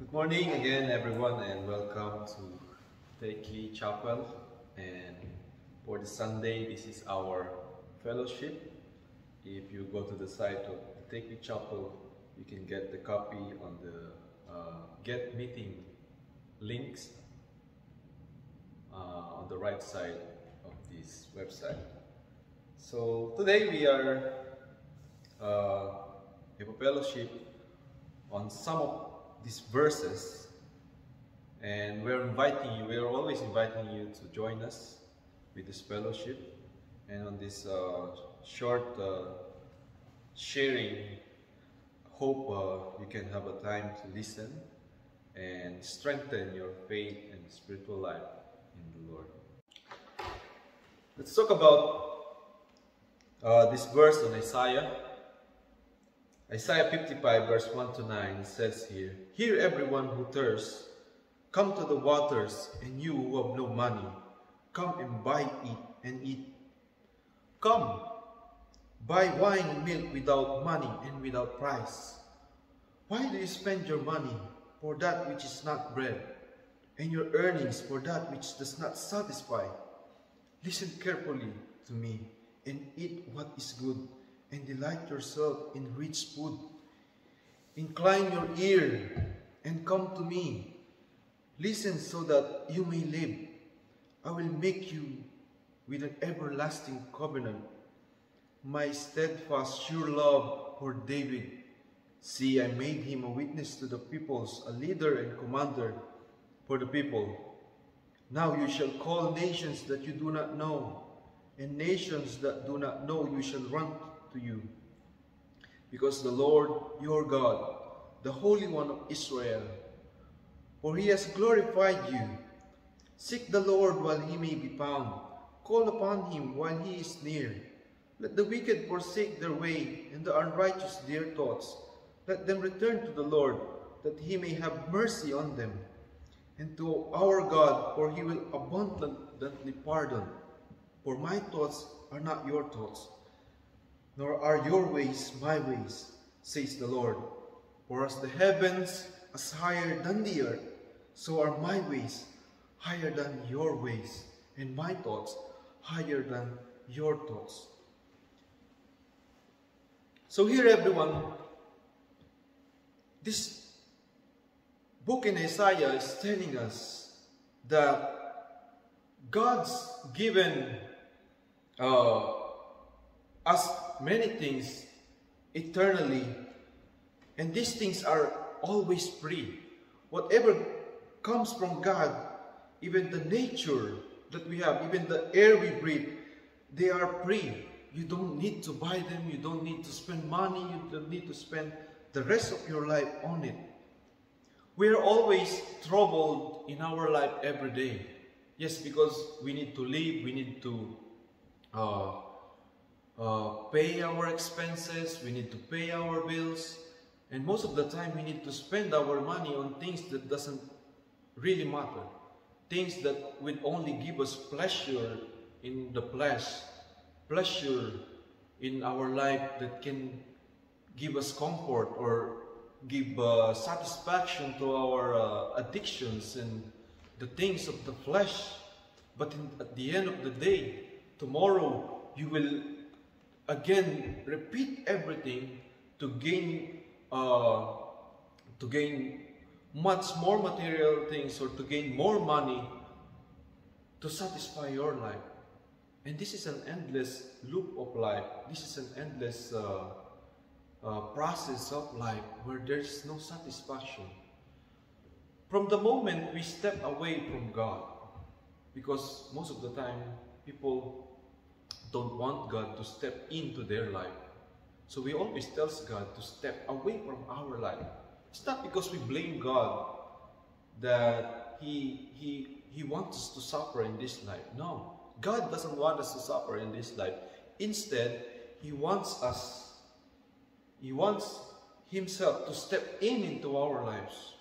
Good morning again, everyone, and welcome to Takey Chapel. And for the Sunday, this is our fellowship. If you go to the site of Takey Chapel, you can get the copy on the Get Meeting links on the right side of this website. So today we are have a fellowship on some of these verses, and we're always inviting you to join us with this fellowship and on this short sharing. Hope you can have a time to listen and strengthen your faith and spiritual life in the Lord. Let's talk about this verse on Isaiah 55 verse 1 to 9. It says here, "Hear everyone who thirsts, come to the waters, and you who have no money, come and buy it and eat. Come, buy wine and milk without money and without price. Why do you spend your money for that which is not bread, and your earnings for that which does not satisfy? Listen carefully to me, and eat what is good, and delight yourself in rich food. Incline your ear and come to me. Listen so that you may live. I will make you with an everlasting covenant, my steadfast, sure love for David. See, I made him a witness to the peoples, a leader and commander for the people. Now you shall call nations that you do not know, and nations that do not know you shall run to you. Because the Lord your God, the Holy One of Israel, for he has glorified you. Seek the Lord while he may be found. Call upon him while he is near. Let the wicked forsake their way, and the unrighteous their thoughts. Let them return to the Lord, that he may have mercy on them, and to our God, for he will abundantly pardon. For my thoughts are not your thoughts, nor are your ways my ways, says the Lord. For as the heavens are higher than the earth, so are my ways higher than your ways, and my thoughts higher than your thoughts." So here, everyone, this book in Isaiah is telling us that God's given us many things eternally, and these things are always free. Whatever comes from God, even the nature that we have, even the air we breathe, they are free. You don't need to buy them, you don't need to spend money, you don't need to spend the rest of your life on it. We are always troubled in our life every day. Yes, because we need to live, we need to pay our expenses, we need to pay our bills, and most of the time we need to spend our money on things that doesn't really matter, things that will only give us pleasure in the flesh, pleasure in our life that can give us comfort or give satisfaction to our addictions and the things of the flesh. But at the end of the day, tomorrow you will again repeat everything to gain much more material things, or to gain more money to satisfy your life. And this is an endless loop of life. This is an endless process of life where there's no satisfaction. From the moment we step away from God, because most of the time people don't want God to step into their life, so we always tell God to step away from our life. It's not because we blame God that He wants us to suffer in this life. No, God doesn't want us to suffer in this life. Instead, He wants Himself to step into our lives,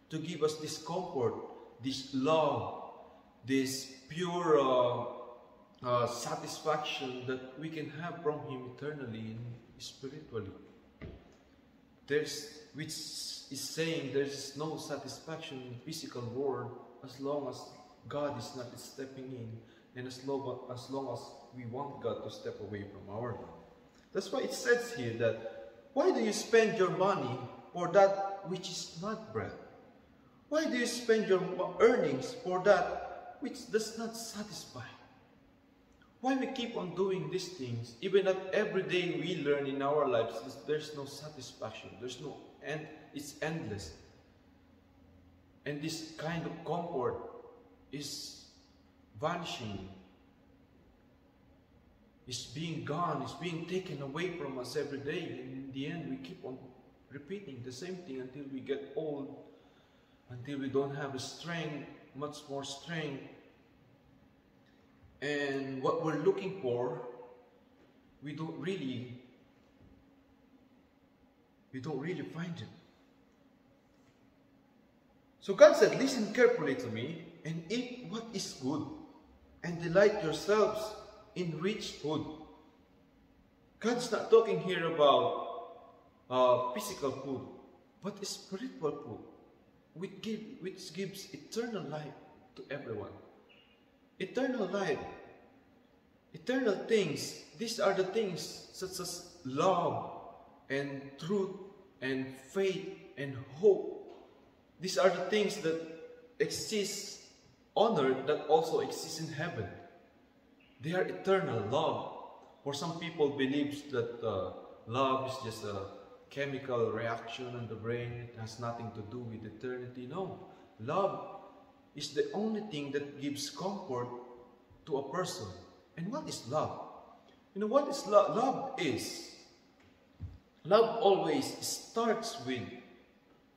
to give us this comfort, this love, this pure satisfaction that we can have from Him eternally and spiritually. which is saying there is no satisfaction in the physical world as long as God is not stepping in, and as long as we want God to step away from our life. That's why it says here that, why do you spend your money for that which is not bread? Why do you spend your earnings for that which does not satisfy? Why we keep on doing these things, even that every day we learn in our lives, there's no satisfaction, there's no end, it's endless. And this kind of comfort is vanishing, is being gone, is being taken away from us every day. And in the end, we keep on repeating the same thing until we get old, until we don't have the strength, much more strength. And what we're looking for, we don't really find it. So God said, listen carefully to me and eat what is good, and delight yourselves in rich food. God's not talking here about physical food, but spiritual food, which gives eternal life to everyone. Eternal life, eternal things, these are the things such as love and truth and faith and hope. These are the things that exist on earth that also exist in heaven. They are eternal love. For some people believes that love is just a chemical reaction in the brain. It has nothing to do with eternity. No. Love is the only thing that gives comfort to a person. And what is love? You know what is love? Love always starts with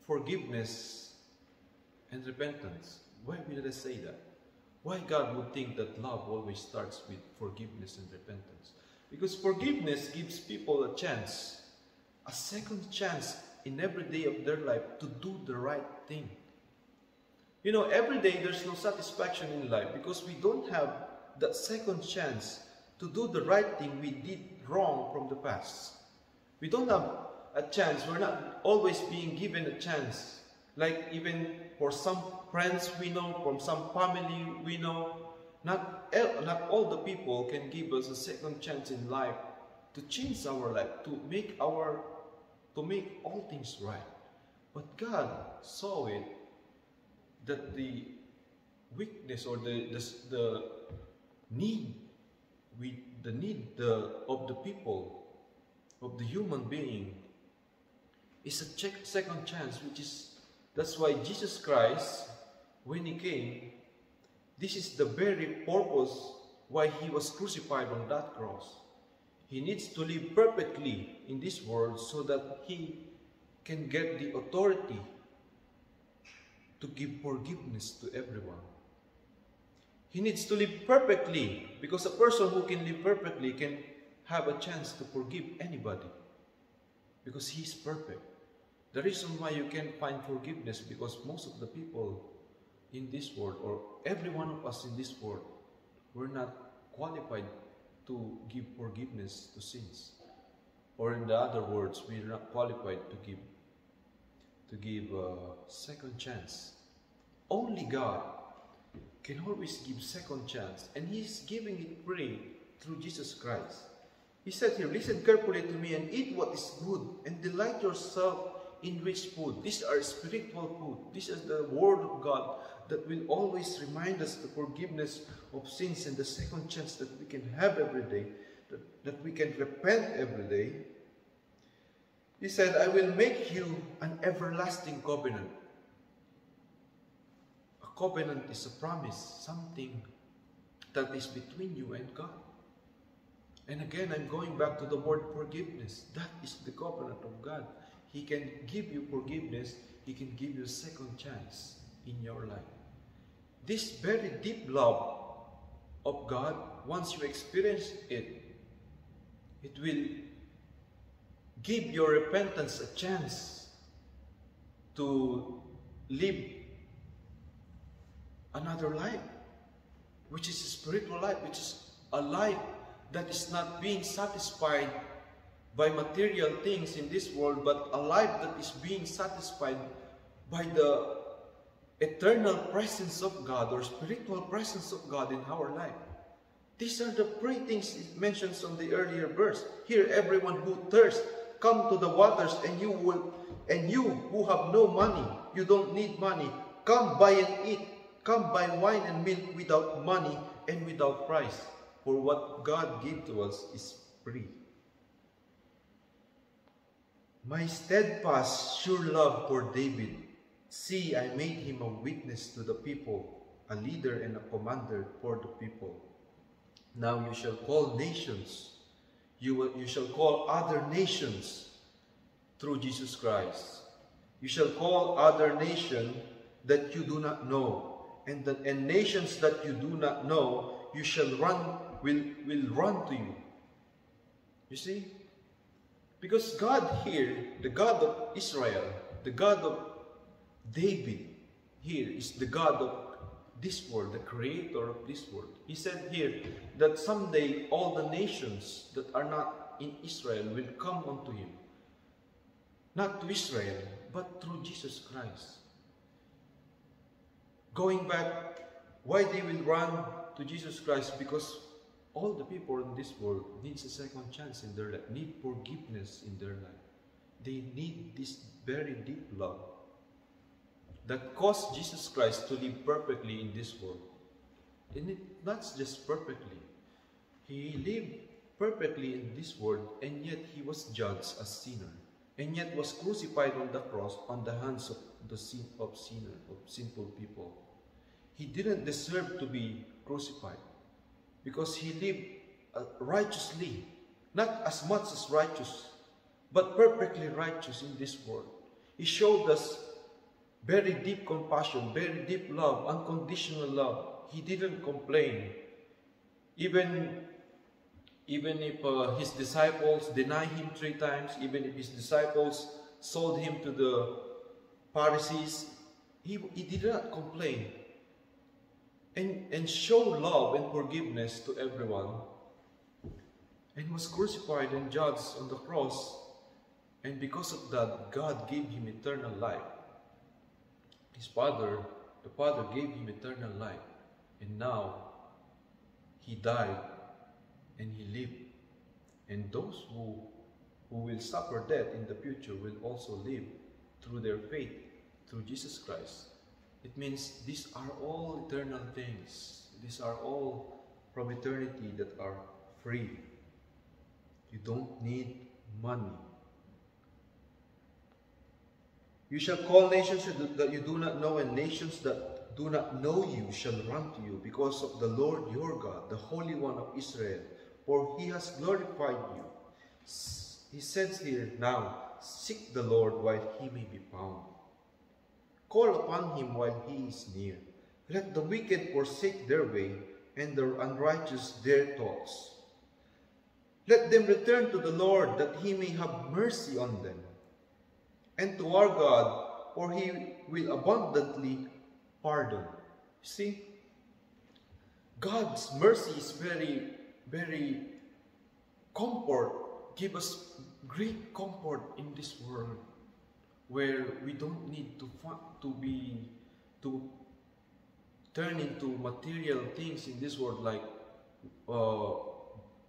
forgiveness and repentance. Why did I say that? Why God would think that love always starts with forgiveness and repentance? Because forgiveness gives people a chance, a second chance in every day of their life to do the right thing. You know, every day there's no satisfaction in life because we don't have that second chance to do the right thing we did wrong from the past. We don't have a chance. We're not always being given a chance. Like even for some friends we know, from some family we know, not all the people can give us a second chance in life to change our life, to make all things right. But God saw it, that the weakness or the need of the people, of the human being, is a second chance, that's why Jesus Christ, when He came, this is the very purpose why He was crucified on that cross. He needs to live perfectly in this world so that He can get the authority to give forgiveness to everyone. He needs to live perfectly, because a person who can live perfectly can have a chance to forgive anybody, because He is perfect. The reason why you can't find forgiveness, because most of the people in this world, or every one of us in this world, we're not qualified to give forgiveness to sins. Or in the other words, we're not qualified to give a second chance. Only God can always give second chance, and He's giving it free through Jesus Christ. He said here, listen carefully to me and eat what is good, and delight yourself in rich food. These are spiritual food. This is the Word of God that will always remind us the forgiveness of sins and the second chance that we can have every day, that we can repent every day. He said, I will make you an everlasting covenant. A covenant is a promise, something that is between you and God. And again, I'm going back to the word forgiveness. That is the covenant of God. He can give you forgiveness. He can give you a second chance in your life. This very deep love of God, once you experience it, it will give your repentance a chance to live another life, which is a spiritual life, which is a life that is not being satisfied by material things in this world, but a life that is being satisfied by the eternal presence of God or spiritual presence of God in our life. These are the three things it mentions on the earlier verse. Here, everyone who thirsts, come to the waters, and you who have no money, you don't need money, come buy and eat. Come buy wine and milk without money and without price. For what God gave to us is free. My steadfast, sure love for David. See, I made him a witness to the people, a leader and a commander for the people. Now you shall call nations, you shall call other nations through Jesus Christ. You shall call other nations that you do not know, and nations that you do not know, you shall will run to you. You see? Because God here, the God of Israel, the God of David here is the God of this world, the creator of this world. He said here that someday all the nations that are not in Israel will come unto him. Not to Israel, but through Jesus Christ. Going back, why they will run to Jesus Christ? Because all the people in this world needs a second chance in their life, need forgiveness in their life. They need this very deep love that caused Jesus Christ to live perfectly in this world. And not just perfectly. He lived perfectly in this world, and yet he was judged as sinner, and yet was crucified on the cross on the hands of the sinful people. He didn't deserve to be crucified because he lived righteously, not as much as righteous, but perfectly righteous in this world. He showed us very deep compassion, very deep love, unconditional love. He didn't complain. Even if his disciples denied him 3 times, even if his disciples sold him to the Pharisees, he did not complain. And show love and forgiveness to everyone. And was crucified and judged on the cross. And because of that, God gave him eternal life. The Father gave him eternal life. And now, he died and he lived. And those who will suffer death in the future will also live through their faith, through Jesus Christ. It means these are all eternal things. These are all from eternity that are free. You don't need money. You shall call nations that you do not know, and nations that do not know you shall run to you, because of the Lord your God, the Holy One of Israel, for he has glorified you. He says here, now, seek the Lord while he may be found. Call upon him while he is near. Let the wicked forsake their way, and the unrighteous their thoughts. Let them return to the Lord, that he may have mercy on them, and to our God, for he will abundantly pardon. See, God's mercy is very, very give us great comfort in this world, where we don't need to turn into material things in this world, like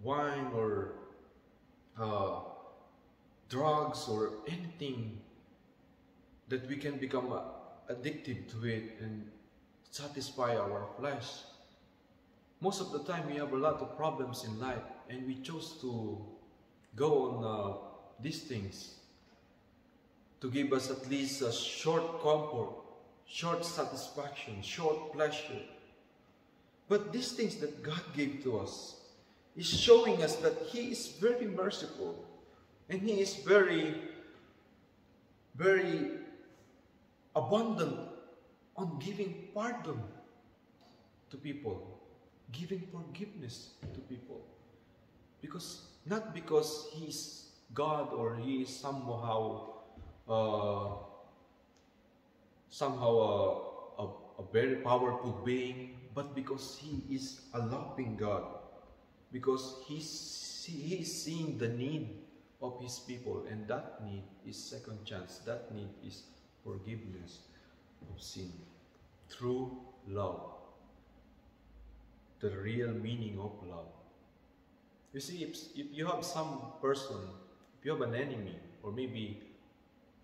wine or drugs or anything that we can become addicted to it and satisfy our flesh. Most of the time we have a lot of problems in life, and we chose to go on these things to give us at least a short comfort, short satisfaction, short pleasure. But these things that God gave to us is showing us that he is very merciful, and he is very, very abundant on giving pardon to people, giving forgiveness to people. Not because he is God or he is somehow a very powerful being, but because he is a loving God, because he is seeing the need of His people, and that need is second chance. That need is forgiveness of sin through love. The real meaning of love. You see, if you have some person, if you have an enemy, or maybe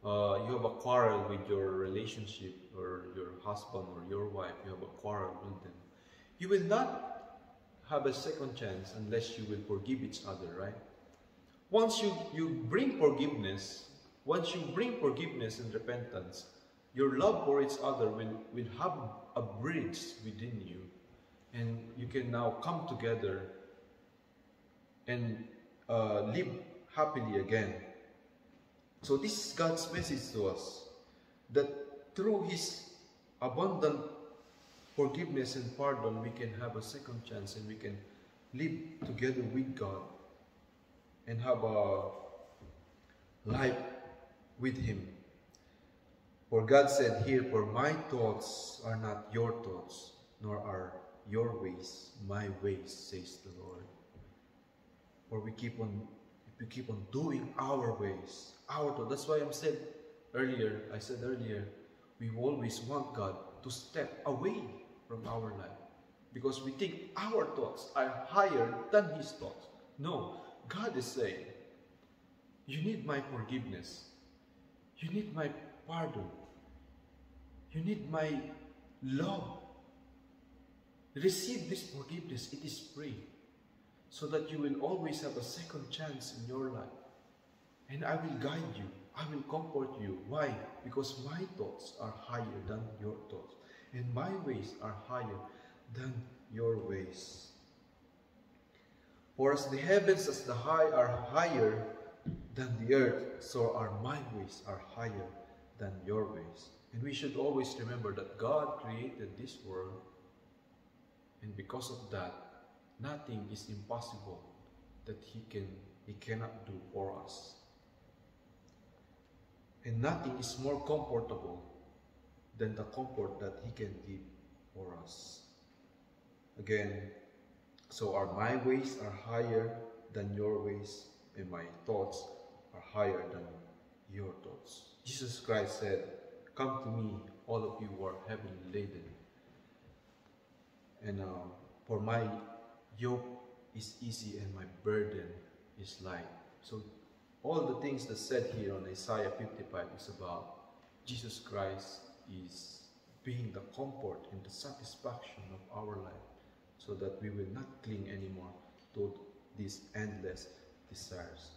you have a quarrel with your relationship, or your husband or your wife, you have a quarrel with them, you will not have a second chance unless you will forgive each other, right? Once you bring forgiveness, and repentance, your love for each other will have a bridge within you, and you can now come together and live happily again. So this is God's message to us, that through His abundant forgiveness and pardon, we can have a second chance, and we can live together with God and have a life with Him. For God said here, "For my thoughts are not your thoughts, nor are your ways my ways, says the Lord." For we keep on doing our ways, our thoughts. That's why I said earlier, we always want God to step away from our life, because we think our thoughts are higher than His thoughts. No, God is saying, you need my forgiveness. You need my pardon. You need my love. Receive this forgiveness. It is free. So that you will always have a second chance in your life. And I will guide you. I will comfort you. Why? Because my thoughts are higher than your thoughts. And my ways are higher than your ways. For as the heavens as the high are higher than the earth, so are my ways are higher than your ways. And we should always remember that God created this world, and because of that, nothing is impossible that He cannot do for us. And nothing is more comfortable than the comfort that He can give for us. Again, so are my ways are higher than your ways, and my thoughts are higher than your thoughts. Jesus Christ said, "Come to me, all of you who are heavily laden, and for my yoke is easy and my burden is light." So all the things that said here on Isaiah 55 is about Jesus Christ is being the comfort and the satisfaction of our life, so that we will not cling anymore to these endless desires.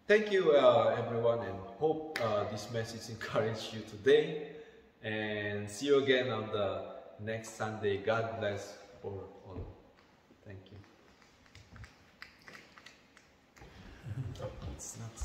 Thank you, everyone, and hope this message encouraged you today. And see you again on the next Sunday. God bless for all. Thank you. It's not